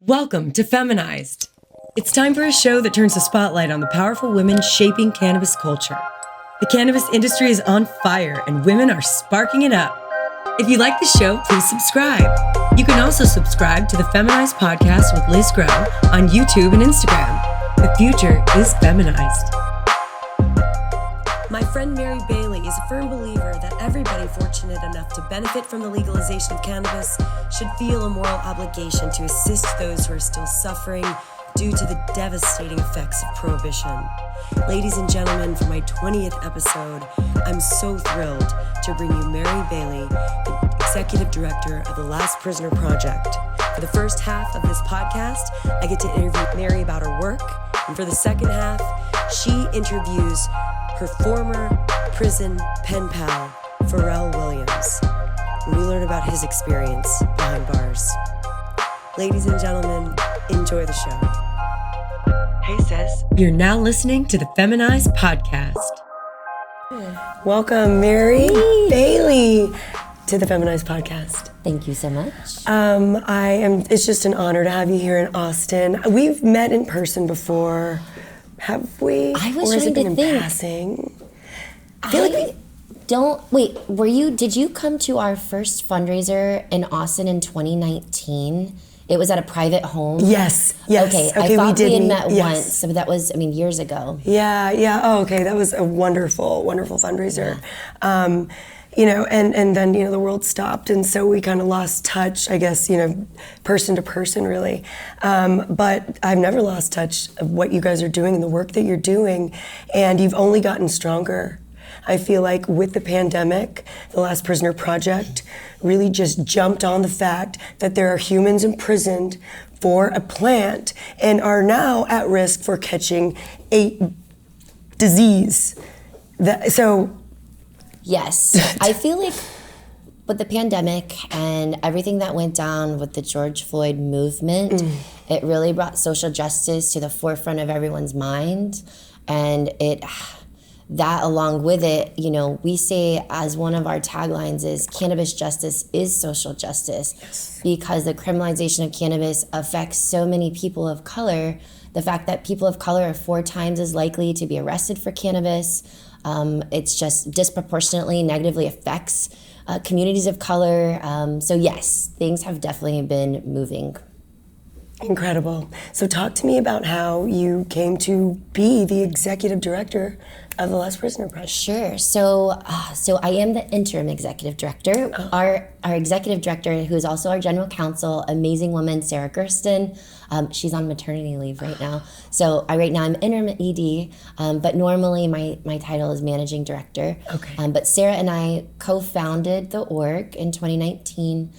Welcome to Feminized. It's time for a show that turns the spotlight on the powerful women shaping cannabis culture. The cannabis industry is on fire and women are sparking it up. If you like the show, please subscribe. You can also subscribe to the Feminized Podcast with Liz Grow on YouTube and Instagram. The future is feminized. My friend Mary Bailey is a firm believer that everybody fortunate enough to benefit from the legalization of cannabis should feel a moral obligation to assist those who are still suffering due to the devastating effects of prohibition. Ladies and gentlemen, for my 20th episode, I'm so thrilled to bring you Mary Bailey, the Executive Director of the Last Prisoner Project. For the first half of this podcast, I get to interview Mary about her work, and for the second half, she interviews her former prison pen pal, Ferrell Williams. And we learn about his experience behind bars. Ladies and gentlemen, enjoy the show. Hey, sis. You're now listening to the Feminized Podcast. Welcome, Mary Bailey, to the Feminized Podcast. Thank you so much. It's just an honor to have you here in Austin. We've met in person before. Have we? I was or has trying it been to in think. Passing? Did you come to our first fundraiser in Austin in 2019? It was at a private home? Yes. Okay, I thought we had met yes. once, but that was, years ago. Yeah. Oh, okay. That was a wonderful fundraiser. Yeah. And then, the world stopped, and so we kind of lost touch, I guess, person to person, really. But I've never lost touch of what you guys are doing and the work that you're doing, and you've only gotten stronger. I feel like with the pandemic, the Last Prisoner Project really just jumped on the fact that there are humans imprisoned for a plant and are now at risk for catching a disease. Yes, I feel like with the pandemic and everything that went down with the George Floyd movement, it really brought social justice to the forefront of everyone's mind. And that along with it, we say as one of our taglines is cannabis justice is social justice. Yes. Because the criminalization of cannabis affects so many people of color. The fact that people of color are 4 times as likely to be arrested for cannabis, it's just disproportionately negatively affects communities of color. So yes, things have definitely been moving. Incredible. So talk to me about how you came to be the executive director of the Last Prisoner Project. Sure. So I am the interim executive director. Oh. Our executive director, who is also our general counsel, amazing woman, Sarah Gersten. She's on maternity leave right now. So right now I'm interim ED, but normally my title is managing director. Okay. But Sarah and I co-founded the org in 2019.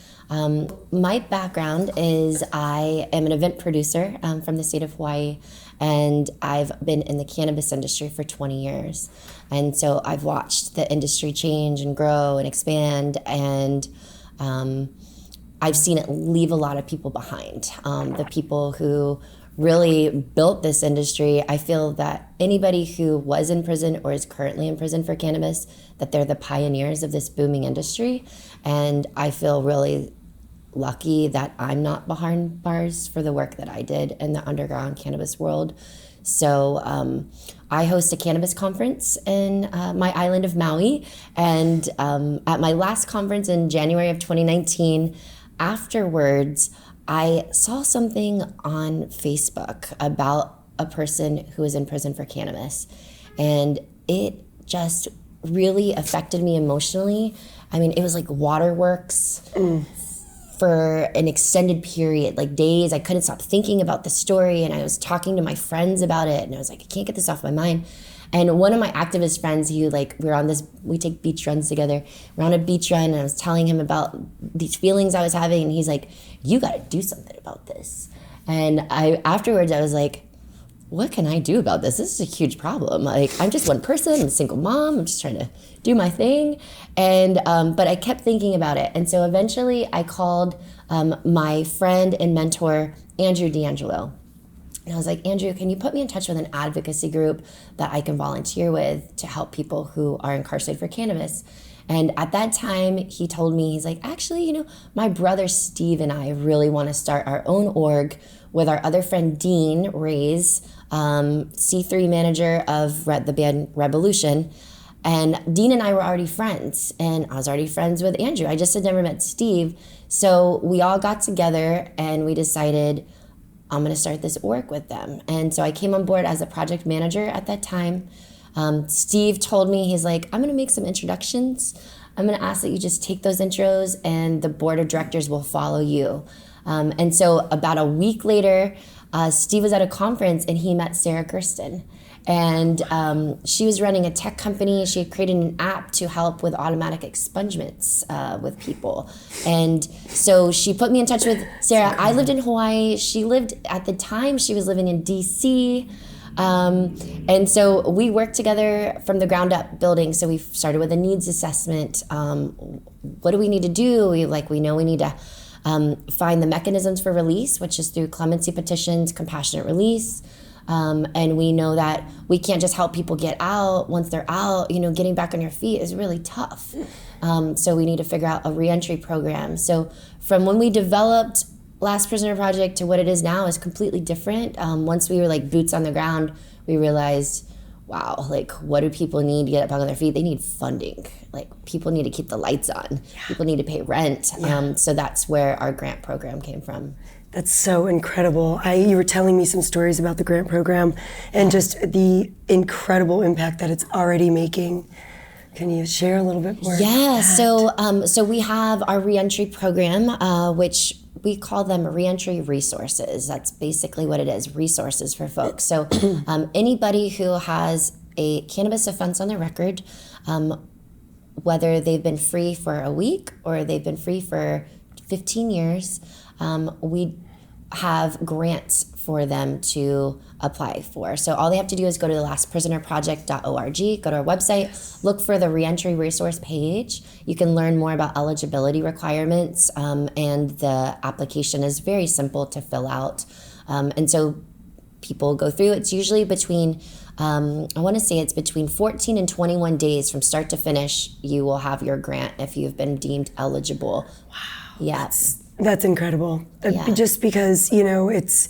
My background is I am an event producer from the state of Hawaii, and I've been in the cannabis industry for 20 years. And so I've watched the industry change and grow and expand, and I've seen it leave a lot of people behind. The people who really built this industry, I feel that anybody who was in prison or is currently in prison for cannabis, that they're the pioneers of this booming industry. And I feel really lucky that I'm not behind bars for the work that I did in the underground cannabis world. So I host a cannabis conference in my island of Maui. And at my last conference in January of 2019, afterwards, I saw something on Facebook about a person who was in prison for cannabis. And it just really affected me emotionally. It was like waterworks. For an extended period, like days. I couldn't stop thinking about the story, and I was talking to my friends about it, and I was like, I can't get this off my mind. And one of my activist friends, we take beach runs together. We're on a beach run, and I was telling him about these feelings I was having, and he's like, you gotta do something about this. And afterwards I was like, what can I do about this? This is a huge problem. I'm just one person, I'm a single mom, I'm just trying to do my thing. And but I kept thinking about it. And so eventually I called my friend and mentor, Andrew D'Angelo. And I was like, Andrew, can you put me in touch with an advocacy group that I can volunteer with to help people who are incarcerated for cannabis? And at that time, he told me, he's like, actually, my brother Steve and I really want to start our own org with our other friend Dean Ray's, C3 manager of the band Revolution. And Dean and I were already friends, and I was already friends with Andrew. I just had never met Steve. So we all got together and we decided, I'm going to start this org with them. And so I came on board as a project manager at that time. Steve told me, he's like, I'm going to make some introductions. I'm going to ask that you just take those intros and the board of directors will follow you. And so about a week later, Steve was at a conference and he met Sarah Kirsten. And she was running a tech company. She had created an app to help with automatic expungements with people. And so she put me in touch with Sarah. I lived in Hawaii. At the time, she was living in DC. And so we worked together from the ground up building. So we started with a needs assessment. What do we need to do? We know we need to find the mechanisms for release, which is through clemency petitions, compassionate release. And we know that we can't just help people get out. Once they're out, getting back on your feet is really tough. So we need to figure out a reentry program. So from when we developed Last Prisoner Project to what it is now is completely different. Once we were boots on the ground, we realized, wow, what do people need to get back on their feet? They need funding. People need to keep the lights on. Yeah. People need to pay rent. Yeah. So that's where our grant program came from. That's so incredible. You were telling me some stories about the grant program and just the incredible impact that it's already making. Can you share a little bit more? Yeah, so we have our reentry program, which we call them Reentry Resources. That's basically what it is, resources for folks. So anybody who has a cannabis offense on their record, whether they've been free for a week or they've been free for 15 years, we have grants for them to apply for. So all they have to do is go to the lastprisonerproject.org, go to our website, look for the reentry resource page. You can learn more about eligibility requirements, and the application is very simple to fill out. And so people go through. It's usually between, I want to say it's between 14 and 21 days from start to finish, you will have your grant if you've been deemed eligible. Wow. Yeah. That's incredible. Yeah. Just because, it's,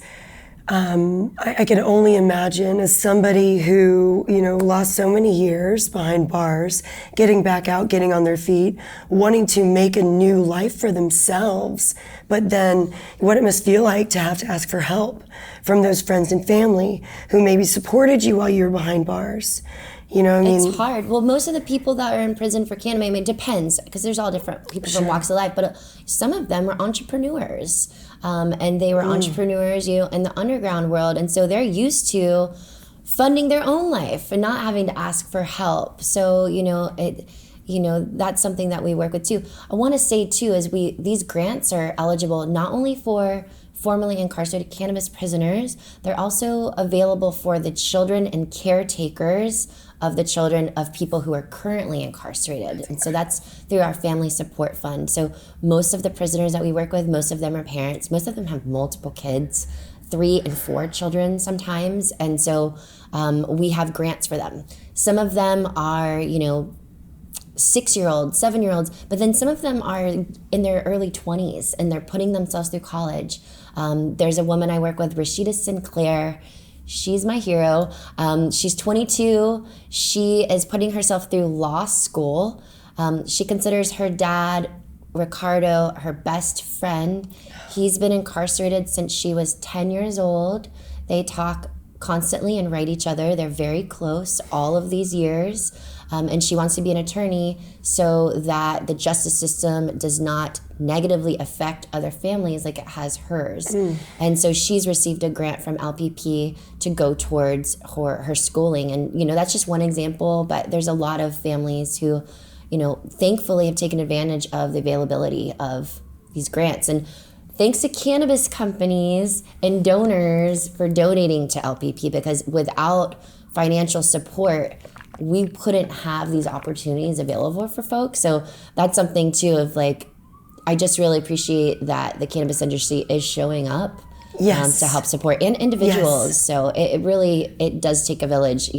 I can only imagine as somebody who, lost so many years behind bars, getting back out, getting on their feet, wanting to make a new life for themselves, but then what it must feel like to have to ask for help from those friends and family who maybe supported you while you were behind bars. It's hard. Well, most of the people that are in prison for cannabis, it depends, because there's all different people from walks of life, but some of them were entrepreneurs, and they were entrepreneurs, in the underground world, and so they're used to funding their own life and not having to ask for help. So, that's something that we work with too. I want to say too, is these grants are eligible not only for formerly incarcerated cannabis prisoners, they're also available for the children and caretakers of the children of people who are currently incarcerated. And so that's through our family support fund. So most of the prisoners that we work with, most of them are parents. Most of them have multiple kids, 3 and 4 children sometimes. And so we have grants for them. Some of them are, 6-year-olds, 7-year-olds, but then some of them are in their early 20s and they're putting themselves through college. There's a woman I work with, Rashida Sinclair. She's my hero. She's 22. She is putting herself through law school. She considers her dad, Ricardo, her best friend. He's been incarcerated since she was 10 years old. They talk constantly and write each other. They're very close all of these years. And she wants to be an attorney so that the justice system does not negatively affect other families like it has hers. And so she's received a grant from LPP to go towards her schooling. And, that's just one example, but there's a lot of families who, thankfully have taken advantage of the availability of these grants. And thanks to cannabis companies and donors for donating to LPP, because without financial support, we couldn't have these opportunities available for folks. So that's something too of I just really appreciate that the cannabis industry is showing up to help support and individuals. Yes. So it really does take a village.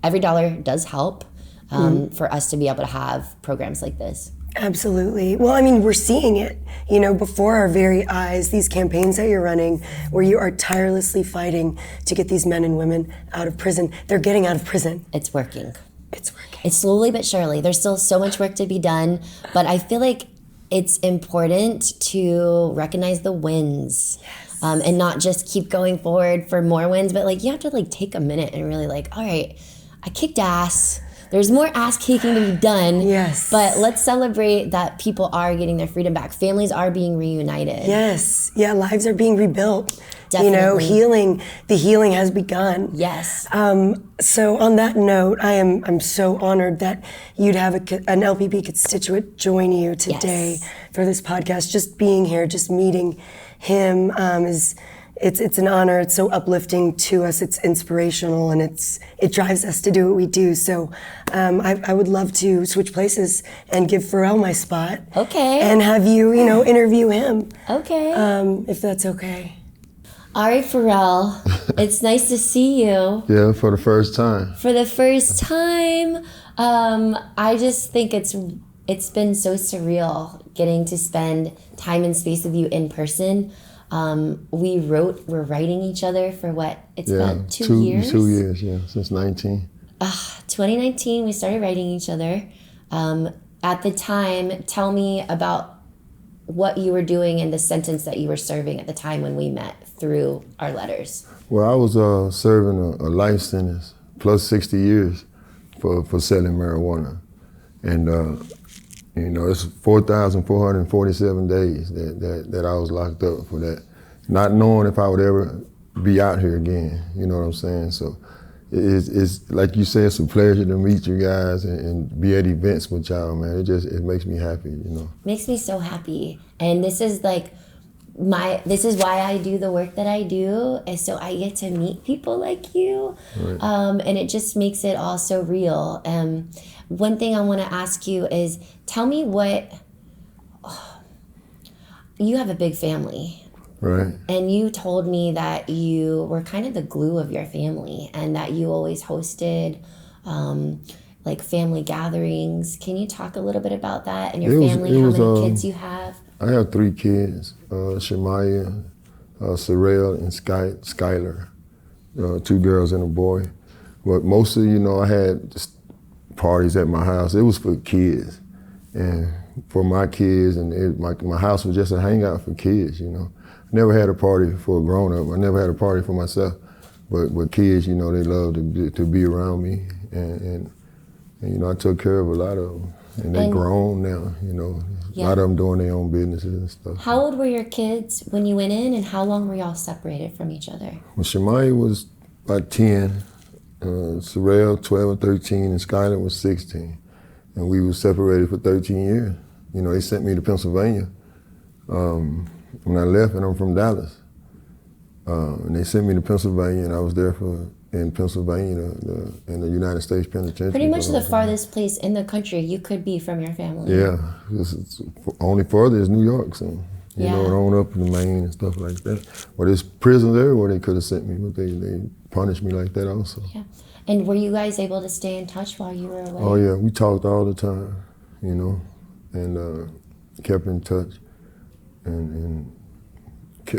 Every dollar does help. for us to be able to have programs like this. Absolutely. Well, I mean, we're seeing it, you know, before our very eyes, these campaigns that you're running where you are tirelessly fighting to get these men and women out of prison. They're getting out of prison. It's working. It's working. It's slowly but surely. There's still so much work to be done, but I feel like it's important to recognize the wins. Yes. And not just keep going forward for more wins, but like you have to like take a minute and really like, all right, I kicked ass. There's more ass kicking to be done. Yes. But let's celebrate that people are getting their freedom back. Families are being reunited. Yes. Yeah, lives are being rebuilt. Definitely. You know, the healing has begun. Yes. So on that note, I'm so honored that you'd have an LPP constituent join you today for this podcast. Just being here, just meeting him it's an honor. It's so uplifting to us. It's inspirational, and it drives us to do what we do. So I would love to switch places and give Ferrell my spot. Okay. And have you, interview him. Okay. If that's okay. All right, Ferrell. It's nice to see you. Yeah, for the first time. For the first time. I just think it's been so surreal getting to spend time and space with you in person. We're writing each other for what? It's been 2 years? 2 years, yeah, since 19. 2019, we started writing each other. At the time, tell me about what you were doing in the sentence that you were serving at the time when we met through our letters. Well, I was serving a life sentence plus 60 years for selling marijuana. And, it's 4,447 days that I was locked up for that, not knowing if I would ever be out here again, you know what I'm saying? So it's like you said, it's a pleasure to meet you guys and be at events with y'all, man. It makes me happy, Makes me so happy. And this is like this is why I do the work that I do, is so I get to meet people like you. Right. And it just makes it all so real. One thing I want to ask you is, tell me you have a big family. Right. And you told me that you were kind of the glue of your family and that you always hosted like family gatherings. Can you talk a little bit about that and your family, how many kids you have? I have 3 kids, Shemaya, Sorrel, and Skylar, 2 girls and a boy. But mostly, I had just parties at my house. It was for kids and for my kids, and my house was just a hangout for kids, Never had a party for a grown-up. I never had a party for myself. But kids, they love to be around me. And I took care of a lot of them. And they're grown now, A lot of them doing their own businesses and stuff. How old were your kids when you went in, and how long were y'all separated from each other? Well, Shemaya was about 10, Sorrel 12 and 13, and Skylar was 16. And we were separated for 13 years. They sent me to Pennsylvania when I left, and I'm from Dallas. And they sent me to Pennsylvania, and I was there in Pennsylvania, in the United States Penitentiary. Pretty much the farthest place in the country you could be from your family. Yeah, it's only farther is New York, so you know, and on up in Maine and stuff like that. But there's prisons everywhere they could have sent me, but they punished me like that also. Yeah. And were you guys able to stay in touch while you were away? Oh yeah, we talked all the time, and kept in touch, and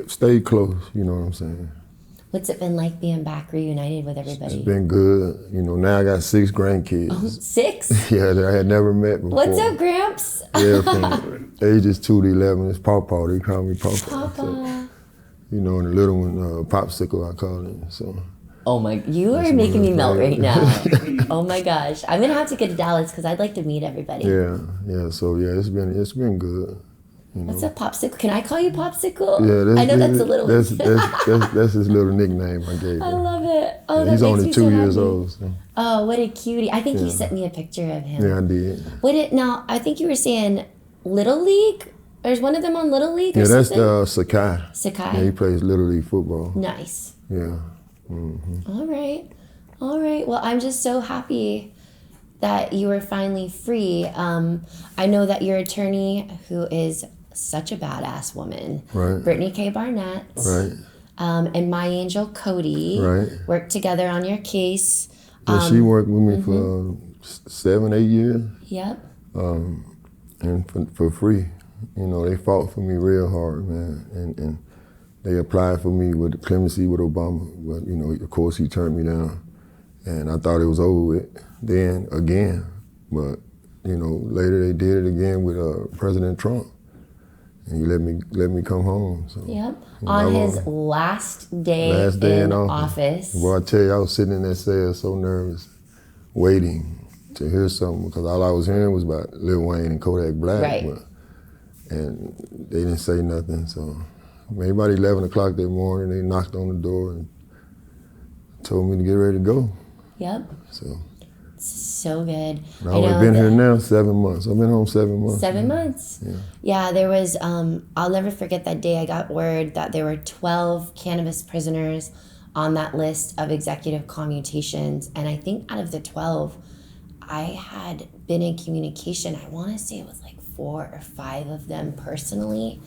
stayed close, you know what I'm saying? What's it been like being back reunited with everybody? It's been good. Now I got 6 grandkids. Oh, 6? Yeah, that I had never met before. What's up, Gramps? Yeah, from ages 2 to 11. It's Pawpaw. They call me Pawpaw. Papa. So, and the little one, Popsicle, I call it. So. Oh my, you are making me melt right now. Oh my gosh. I'm going to have to get to Dallas because I'd like to meet everybody. Yeah. So it's been good. What's up, Popsicle? Can I call you Popsicle? Yeah, I know that's a little. That's his little nickname I gave him. I love it. Oh, that he's makes only me 2 so years happy. old. So. Oh, what a cutie! I think you sent me a picture of him. Yeah, I did. Now, I think you were saying Little League. There's one of them on Little League. Or that's something? Sakai. Sakai. Yeah, he plays Little League football. Nice. Yeah. Mm-hmm. All right. Well, I'm just so happy that you were finally free. I know that your attorney, who is such a badass woman, right. Brittany K. Barnett, right. And my angel Cody, right. worked together on your case. Yeah, she worked with me for 7, 8 years. Yep. And for free. You know, they fought for me real hard, man. And they applied for me with the clemency with Obama. But, you know, of course, he turned me down. And I thought it was over with then again. But, you know, later they did it again with President Trump. And he let me come home. So, Yep. You know, On his last day in office. Well, I tell you, I was sitting in that cell so nervous, waiting to hear something, because all I was hearing was about Lil Wayne and Kodak Black. Right. And they didn't say nothing. So maybe about 11 o'clock that morning, they knocked on the door and told me to get ready to go. Yep. So good. I've only been here now 7 months. I've been home 7 months. 7 months? Yeah, there was, I'll never forget that day I got word that there were 12 cannabis prisoners on that list of executive commutations. And I think out of the 12, I had been in communication, I want to say it was like 4 or 5 of them personally.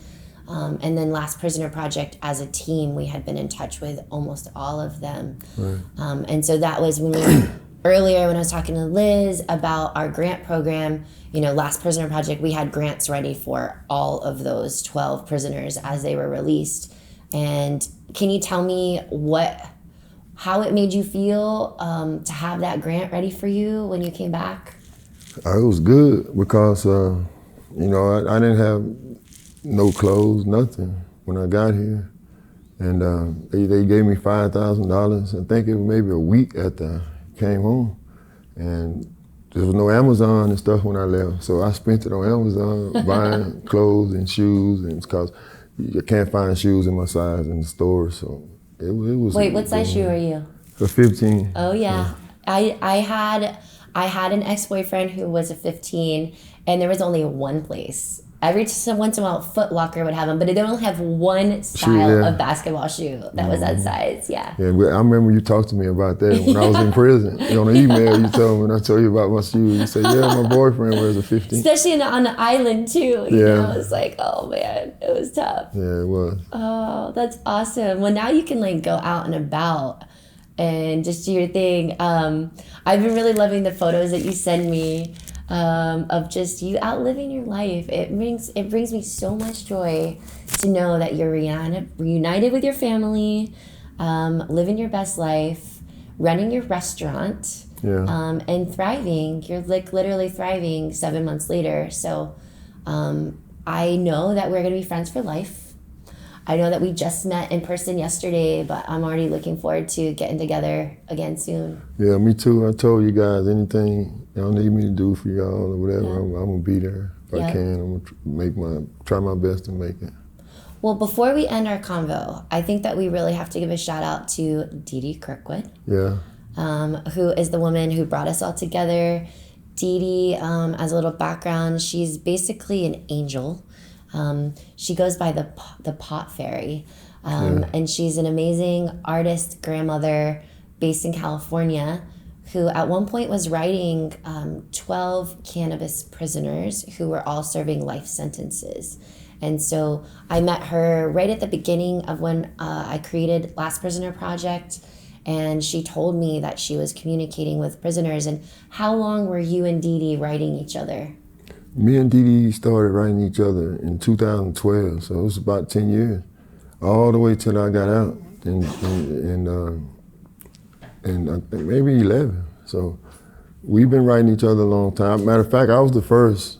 And then Last Prisoner Project as a team, we had been in touch with almost all of them. Right. And so that was when we earlier when I was talking to Liz about our grant program, you know, Last Prisoner Project, we had grants ready for all of those 12 prisoners as they were released. And can you tell me how it made you feel to have that grant ready for you when you came back? It was good because, you know, I didn't have no clothes, nothing when I got here. And they gave me $5,000. I think it was maybe a week after I came home. And there was no Amazon and stuff when I left. So I spent it on Amazon buying clothes and shoes, and because you can't find shoes in my size in the store. So it was. Wait, what size shoe are you? A 15. Oh yeah. I had an ex-boyfriend who was a 15, and there was only one place. Every once in a while, Foot Locker would have them, but they only have one style of basketball shoe that was that size. Yeah. Yeah, I remember you talked to me about that when I was in prison. On an email, you told me, when I told you about my shoes, you said, yeah, my boyfriend wears a 15. Especially on the island too. You know, it's like, oh man, it was tough. Yeah, it was. Oh, that's awesome. Well, now you can like go out and about and just do your thing. I've been really loving the photos that you send me. Of just you outliving your life. It brings me so much joy to know that you're reunited with your family, living your best life, running your restaurant, and thriving. You're like literally thriving 7 months later. So I know that we're gonna be friends for life. I know that we just met in person yesterday, but I'm already looking forward to getting together again soon. Yeah, me too. I told you guys, anything y'all need me to do for y'all or whatever, I'm gonna be there if I can. I'm gonna try my best to make it. Well, before we end our convo, I think that we really have to give a shout out to DD Kirkwood. Yeah. Who is the woman who brought us all together. DD, as a little background, she's basically an angel. She goes by the Pot Fairy, and she's an amazing artist, grandmother based in California, who at one point was writing 12 cannabis prisoners who were all serving life sentences. And so I met her right at the beginning of when I created Last Prisoner Project, and she told me that she was communicating with prisoners. And how long were you and DD writing each other? Me and DD started writing each other in 2012, so it was about 10 years, all the way till I got out, and I think maybe 11. So we've been writing each other a long time. Matter of fact, I was the first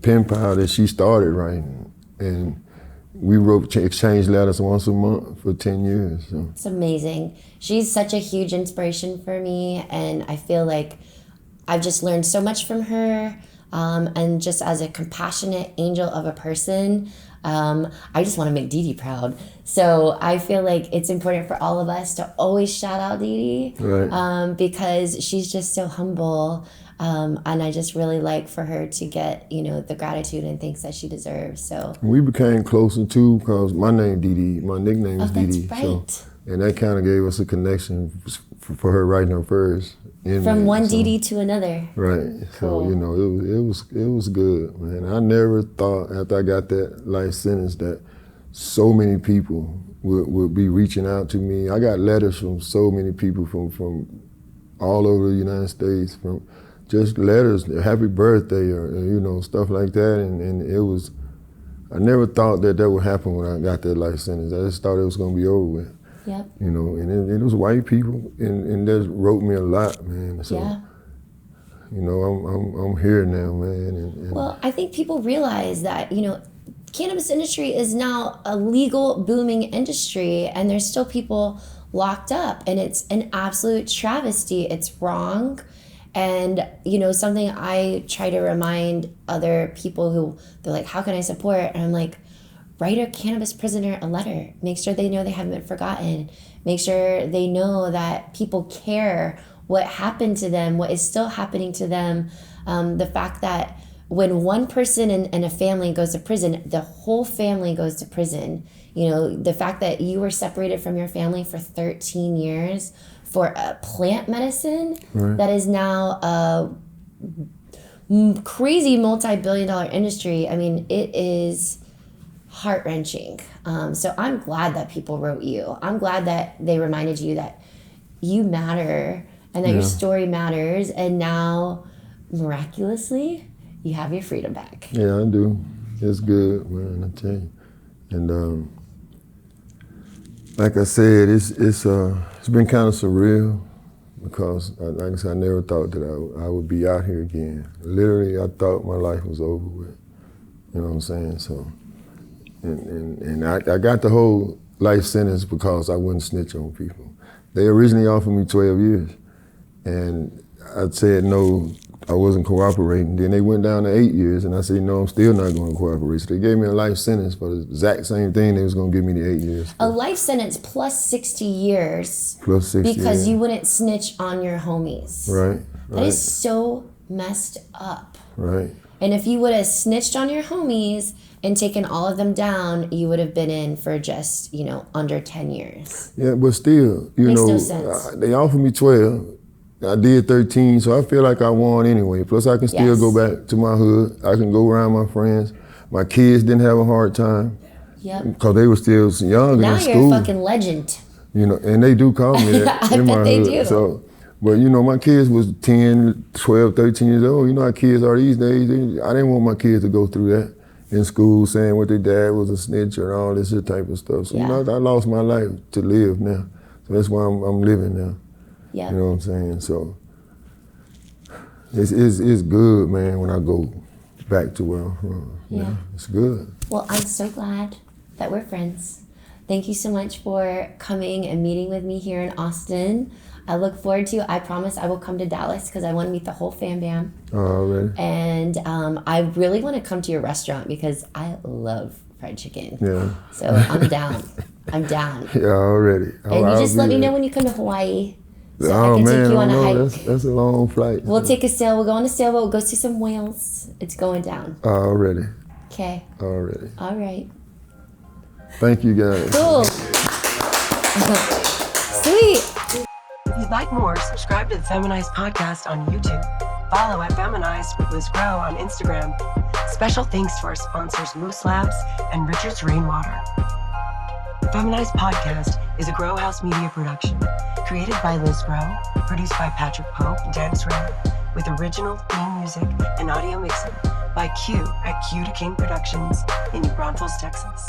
pen pal that she started writing, and we exchanged letters once a month for 10 years. So. It's amazing. She's such a huge inspiration for me, and I feel like I've just learned so much from her. And just as a compassionate angel of a person, I just want to make DD proud. So I feel like it's important for all of us to always shout out DD, right. Because she's just so humble. And I just really like for her to get, the gratitude and thanks that she deserves. So we became closer too because my name DD, my nickname is DD. Right. So, and that kind of gave us a connection for her writing her first. From one DD to another. Right. Cool. So, it was good, man. I never thought after I got that life sentence that so many people would be reaching out to me. I got letters from so many people from all over the United States, from just letters, happy birthday, or you know, stuff like that. And it was, I never thought that would happen when I got that life sentence. I just thought it was gonna be over with. Yep. You know, and it was white people, and that wrote me a lot, man. So, yeah. you know, I'm here now, man. And well, I think people realize that, you know, cannabis industry is now a legal booming industry, and there's still people locked up, and it's an absolute travesty. It's wrong. And, you know, something I try to remind other people who, they're like, how can I support? And I'm like, write a cannabis prisoner a letter. Make sure they know they haven't been forgotten. Make sure they know that people care what happened to them, what is still happening to them. The fact that when one person in a family goes to prison, the whole family goes to prison. You know, the fact that you were separated from your family for 13 years for a plant medicine that is now a crazy multi-billion-dollar industry. I mean, it is heart-wrenching. So I'm glad that people wrote you. I'm glad that they reminded you that you matter and that your story matters. And now, miraculously, you have your freedom back. Yeah, I do. It's good, man, I tell you. And like I said, it's been kind of surreal because, like I said, I never thought that I would be out here again. Literally, I thought my life was over with. You know what I'm saying? So, and I got the whole life sentence because I wouldn't snitch on people. They originally offered me 12 years, and I said no. I wasn't cooperating. Then they went down to 8 years, and I said, no, I'm still not going to cooperate. So they gave me a life sentence for the exact same thing they was going to give me the 8 years. A life sentence plus 60 years. Plus 60 because you wouldn't snitch on your homies. Right. That is so messed up. Right. And if you would have snitched on your homies and taken all of them down, you would have been in for just, you know, under 10 years. Yeah, but still, you Makes know, no sense. They offered me 12. I did 13, so I feel like I won anyway. Plus, I can still go back to my hood. I can go around my friends. My kids didn't have a hard time. Yep. Because they were still young now in school. Now you're a fucking legend. You know, and they do call me that in my hood. Do. So, but you know, my kids was 10, 12, 13 years old. You know how kids are these days. I didn't want my kids to go through that in school, saying what their dad was a snitch and all this type of stuff. So, you know, I lost my life to live now. So that's why I'm living now. Yep. You know what I'm saying? So it's good, man, when I go back to where I'm from. Yeah. It's good. Well, I'm so glad that we're friends. Thank you so much for coming and meeting with me here in Austin. I look forward to, I promise I will come to Dallas because I want to meet the whole fam bam. Already. And I really want to come to your restaurant because I love fried chicken. Yeah. So I'm down. I'm down. Yeah, already. And you just let me know when you come to Hawaii. So I can man, take you on a hike. That's a long flight. We'll take a sail. We'll go on a sailboat. We'll go see some whales. It's going down. Already. Okay. Already. All right. Thank you, guys. Cool. Sweet. If you'd like more, subscribe to the Feminized Podcast on YouTube. Follow at Feminized with Liz Grow on Instagram. Special thanks to our sponsors Moose Labs and Richard's Rainwater. The Feminized Podcast is a Grow House Media production, created by Liz Grow, produced by Patrick Pope, Dance Ray, with original theme music and audio mixing by Q at Q to King Productions in New Braunfels, Texas.